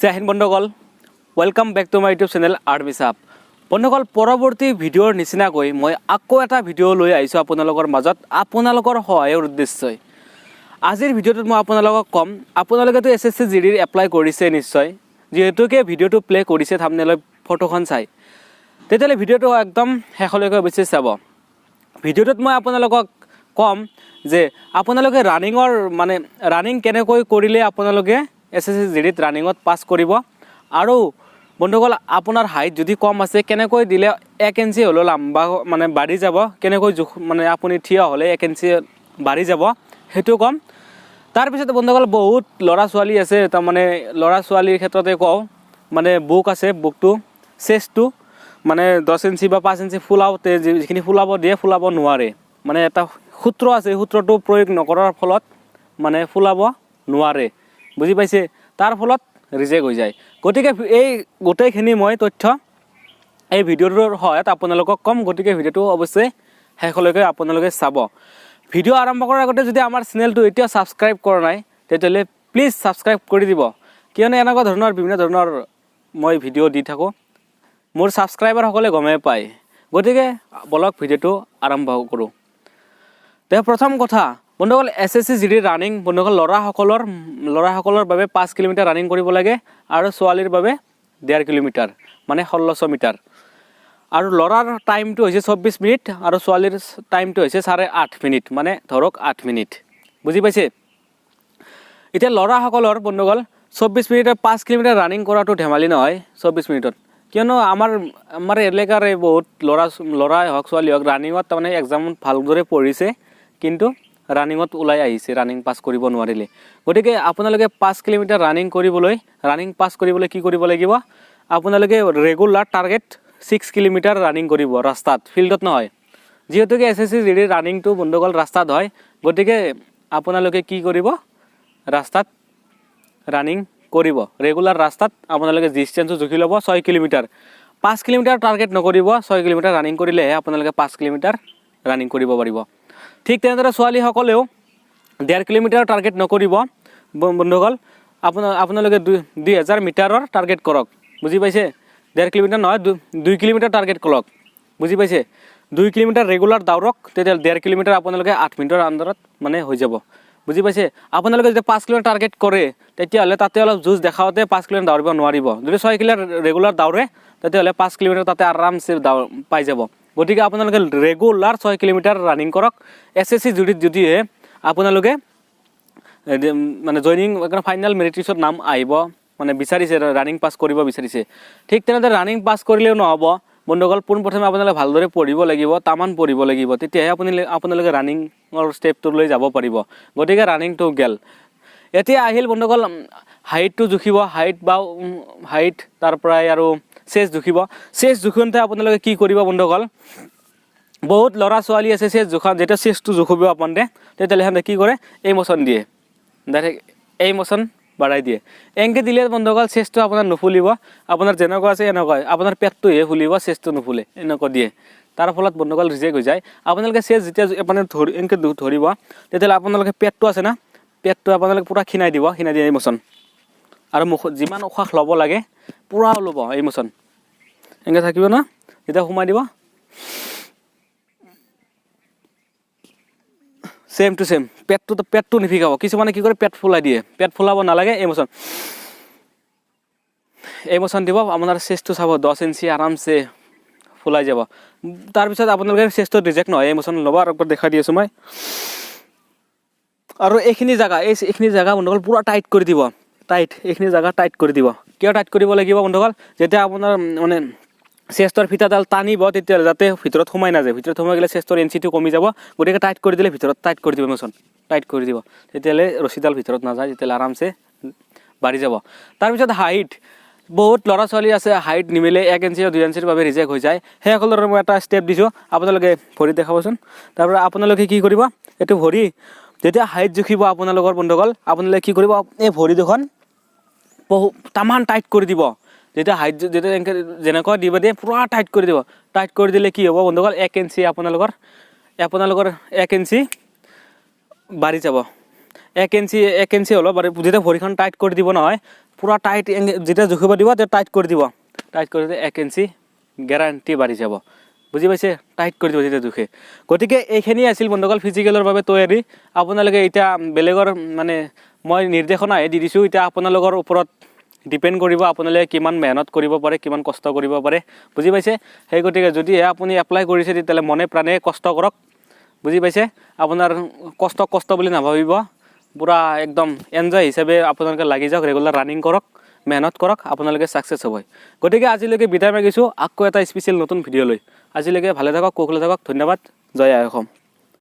জয় হিন্দ বন্ধুসকল, welcome back to my YouTube channel Sahab। বন্ধুসকল, পৰৱৰ্তী ভিডিঅ'ৰ নিচিনাকৈ মই আকৌ এটা ভিডিঅ' লৈ আহিছোঁ আপোনালোকৰ মাজত আপোনালোকৰ সহায়ৰ উদ্দেশ্যই। আজিৰ ভিডিঅ'টোত মই আপোনালোকক ক'ম, আপোনালোকেতো SSC GD এপ্লাই কৰিছে নিশ্চয়, যিহেতুকে ভিডিঅ'টো প্লে কৰিছে থাম্বনেইলৰ ফটোখন চাই, তেতিয়াহ'লে ভিডিঅ'টো একদম শেষলৈকে অৱশ্যে চাব। ভিডিঅ'টোত মই আপোনালোকক ক'ম যে আপোনালোকে ৰানিং কেনেকৈ কৰিলে আপোনালোকে SSC GDত ৰানিঙত পাছ কৰিব, আৰু বন্ধুসকল আপোনাৰ হাইট যদি কম আছে কেনেকৈ দিলে 1 ইঞ্চি হ'লেও লম্বা বাঢ়ি যাব, কেনেকৈ আপুনি থিয় হ'লে 1 ইঞ্চি বাঢ়ি যাব সেইটো ক'ম। তাৰপিছত বন্ধুসকল বহুত ল'ৰা ছোৱালী আছে, তাৰমানে ল'ৰা ছোৱালীৰ ক্ষেত্ৰতে কওঁ, বুক আছে, বুকটো চেষ্টটো 10 ইঞ্চি বা 5 ইঞ্চি ফুলাওতে যিখিনি ফুলাব দিয়ে ফুলাব নোৱাৰে, এটা সূত্ৰ আছে, সূত্ৰটো প্ৰয়োগ নকৰাৰ ফলত ফুলাব নোৱাৰে, বুজি পাইছে, তাৰ ফলত ৰিজেক্ট হৈ যায়। গতিকে এই গোটেইখিনি মই তথ্য এই ভিডিঅ'টোৰ সহায়ত আপোনালোকক ক'ম, গতিকে ভিডিঅ'টো অৱশ্যে শেষলৈকে আপোনালোকে চাব। ভিডিঅ' আৰম্ভ কৰাৰ আগতে যদি আমাৰ চেনেলটো এতিয়া ছাবস্ক্ৰাইব কৰা নাই তেতিয়াহ'লে প্লিজ ছাবস্ক্ৰাইব কৰি দিব, কিয়নো এনেকুৱা ধৰণৰ বিভিন্ন ধৰণৰ মই ভিডিঅ' দি থাকোঁ, মোৰ ছাবস্ক্ৰাইবাৰসকলে গমেই পায়। গতিকে বলক ভিডিঅ'টো আৰম্ভ কৰোঁ। প্ৰথম কথা বন্ধুসকল, SSC GD ৰানিং বন্ধুসকল ল'ৰাসকলৰ বাবে 5 কিলোমিটাৰ ৰানিং কৰিব লাগে, আৰু ছোৱালীৰ বাবে 1.5 কিলোমিটাৰ 1600 মিটাৰ, আৰু ল'ৰাৰ টাইমটো হৈছে 24 মিনিট আৰু ছোৱালীৰ টাইমটো হৈছে 8.5 মিনিট, ধৰক 8 মিনিট, বুজি পাইছে। এতিয়া ল'ৰাসকলৰ বন্ধুসকল 24 মিনিটত 5 কিলোমিটাৰ ৰানিং কৰাটো ধেমালি নহয় 24 মিনিটত, কিয়নো আমাৰ এলেকাৰে বহুত ল'ৰাই হওক ছোৱালী হওক ৰানিঙত এক্সামত ভালদৰে পঢ়িছে, কিন্তু ৰানিঙত ওলাই আহিছে, ৰানিং পাছ কৰিব নোৱাৰিলে। গতিকে আপোনালোকে 5 কিলোমিটাৰ ৰানিং পাছ কৰিবলৈ কি কৰিব লাগিব, আপোনালোকে ৰেগুলাৰ টাৰ্গেট 6 কিলোমিটাৰ ৰানিং কৰিব, ৰাস্তাত, ফিল্ডত নহয়, যিহেতুকে SSC GD ৰানিংটো বন্ধুসকল ৰাস্তাত হয়। গতিকে আপোনালোকে কি কৰিব, ৰাস্তাত ৰানিং কৰিব, ৰেগুলাৰ ৰাস্তাত আপোনালোকে ডিষ্টেঞ্চটো জুখি ল'ব 6 কিলোমিটাৰ, 5 কিলোমিটাৰ টাৰ্গেট নকৰিব, 6 কিলোমিটাৰ ৰানিং কৰিলেহে আপোনালোকে 5 কিলোমিটাৰ ৰানিং কৰিব পাৰিব। ঠিক তেনেদৰে ছোৱালীসকলেও 1.5 কিলোমিটাৰ টাৰ্গেট নকৰিব বন্ধুসকল, আপোনালোকে 2000 মিটাৰৰ টাৰ্গেট কৰক, বুজি পাইছে, 1.5 কিলোমিটাৰ নহয় 2 কিলোমিটাৰ টাৰ্গেট কৰক, বুজি পাইছে, 2 কিলোমিটাৰ ৰেগুলাৰ দৌৰক, তেতিয়া 1.5 কিলোমিটাৰ আপোনালোকে 8 মিনিটৰ আণ্ডাৰত হৈ যাব, বুজি পাইছে। আপোনালোকে যদি 5 কিলোমিটাৰ টাৰ্গেট কৰে তেতিয়াহ'লে তাতে অলপ যুঁজ দেখাওঁতে 5 কিলোমিটাৰ দৌৰিব নোৱাৰিব। যদি 6 কিলোমিটাৰ ৰেগুলাৰ দৌৰে তেতিয়াহ'লে 5 কিলোমিটাৰ তাতে আৰামছে পাই যাব। গতিকে আপোনালোকে ৰেগুলাৰ 6 কিলোমিটাৰ ৰানিং কৰক। SSC GDত যদিহে আপোনালোকে জইনিং ফাইনেল মেৰিট লিষ্টত নাম আহিব বিচাৰিছে, ৰানিং পাছ কৰিব বিচাৰিছে, ঠিক তেনেদৰে ৰানিং পাছ কৰিলেও নহ'ব বন্ধুসকল, পোনপ্ৰথমে আপোনালোকে ভালদৰে পঢ়িব লাগিব, তামান পঢ়িব লাগিব, তেতিয়াহে আপোনালোকে ৰানিঙৰ ষ্টেপটোলৈ যাব পাৰিব। গতিকে ৰানিংটো গেল। এতিয়া আহিল বন্ধুসকল হাইটটো জুখিব, হাইট তাৰ পৰাই আৰু চেষ্ট জুখিব। চেষ্ট জুখোঁতে আপোনালোকে কি কৰিব বন্ধুসকল, বহুত ল'ৰা ছোৱালী আছে চেষ্ট জোখাত, যেতিয়া চেষ্টটো জুখিব আপোনালোকে তেতিয়াহ'লে সিহঁতে কি কৰে, এই মোচন দিয়ে, ডাইৰেক্ট এই মোচন বাঢ়াই দিয়ে। এনেকৈ দিলে বন্ধুসকল চেষ্টটো আপোনাৰ নুফুলিব, আপোনাৰ যেনেকুৱা আছে এনেকুৱাই, আপোনাৰ পেটটোহে ফুলিব, চেষ্টটো নুফুলে, এনেকুৱা দিয়ে, তাৰ ফলত বন্ধুসকল ৰিজেক্ট হৈ যায়। আপোনালোকে চেষ্ট যেতিয়া এনেকৈ ধৰিব তেতিয়াহ'লে আপোনালোকে পেটটো আছে না, পেটটো আপোনালোকে পূৰা খিনাই দিয়ে এই মোচন, আৰু মুখত যিমান উশাহ ল'ব লাগে পূৰা ল'ব এই মোচন, এনেকৈ থাকিব না, যেতিয়া সোমাই দিব চেম টু চেম, পেটটো নিফিকাব। কিছুমানে কি কৰে পেট ফুলাই দিয়ে, পেট ফুলাব নালাগে, এই মোচন দিব, আপোনাৰ চেষ্টটো চাব 10 ইঞ্চি আৰামছে ফুলাই যাব। তাৰপিছত আপোনালোকে চেষ্টটো ৰিজেক্ট নহয়, এই মোচন ল'ব, আৰু দেখাই দি আছোঁ মই, আৰু এইখিনি জেগা বন্ধুসকল পূৰা টাইট কৰি দিব, এইখিনি জেগা টাইট কৰি দিব। কিয় টাইট কৰিব লাগিব বন্ধুসকল, যেতিয়া আপোনাৰ চেষ্টৰ ফিটাডাল টানিব তেতিয়াহ'লে যাতে ভিতৰত সোমাই নাযায়, ভিতৰত সোমাই গ'লে চেষ্টৰ এনচিটো কমি যাব। গতিকে টাইট কৰি দিলে ভিতৰত টাইট কৰি দিব, মোচন টাইট কৰি দিব, তেতিয়াহ'লে ৰছীডাল ভিতৰত নাযায়, তেতিয়াহ'লে আৰামছে বাঢ়ি যাব। তাৰপিছত হাইট, বহুত ল'ৰা ছোৱালী আছে হাইট নিমিলে, 1 ইঞ্চি 2 ইঞ্চিৰ বাবে ৰিজেক্ট হৈ যায়, সেইসকলৰ মই এটা ষ্টেপ দিছোঁ, আপোনালোকে ভৰি দেখাবচোন। তাৰপৰা আপোনালোকে কি কৰিব, এইটো ভৰি যেতিয়া হাইট জুখিব আপোনালোকৰ বন্ধুসকল, আপোনালোকে কি কৰিব, এই ভৰি দুখন তামান টাইট কৰি দিব, যেতিয়া এনেকৈ যেনেকুৱা দিব দিয়ে পূৰা টাইট কৰি দিব। টাইট কৰি দিলে কি হ'ব বন্ধুসকল, 1 ইঞ্চি আপোনালোকৰ 1 ইঞ্চি বাঢ়ি যাব, 1 ইঞ্চি হ'লেও বাঢ়ি, যেতিয়া ভৰিখন টাইট কৰি দিব নহয়, পুৰা টাইট যেতিয়া জুখিব দিব তেতিয়া টাইট কৰি দিব, টাইট কৰি 1 ইঞ্চি গেৰাণ্টি বাঢ়ি যাব, বুজি পাইছে? টাইট কৰি দিব যেতিয়া জুখে। গতিকে এইখিনি আছিল বন্ধুসকল ফিজিকেলৰ বাবে তৈয়াৰী। আপোনালোকে এতিয়া বেলেগৰ মানে মই নিৰ্দেশনাহে দি দিছোঁ, এতিয়া আপোনালোকৰ ওপৰত ডিপেণ্ড কৰিব আপোনালোকে কিমান মেহনত কৰিব পাৰে, কিমান কষ্ট কৰিব পাৰে, বুজি পাইছে? সেই গতিকে যদিহে আপুনি এপ্লাই কৰিছে তেতিয়াহ'লে মনে প্ৰাণে কষ্ট কৰক, বুজি পাইছে? আপোনাৰ কষ্ট বুলি নাভাবিব, পুৰা একদম এনজয় হিচাপে আপোনালোকে লাগি যাওক, ৰেগুলাৰ ৰানিং কৰক, মেহনত কৰক, আপোনালোকে ছাকচেছ হ'ব। গতিকে আজিলৈকে বিদায় মাগিছোঁ আকৌ এটা স্পেচিয়েল নতুন ভিডিঅ' লৈ। আজিলৈকে ভালে থাকক, কুশলে থাকক, ধন্যবাদ, জয় আই অসম।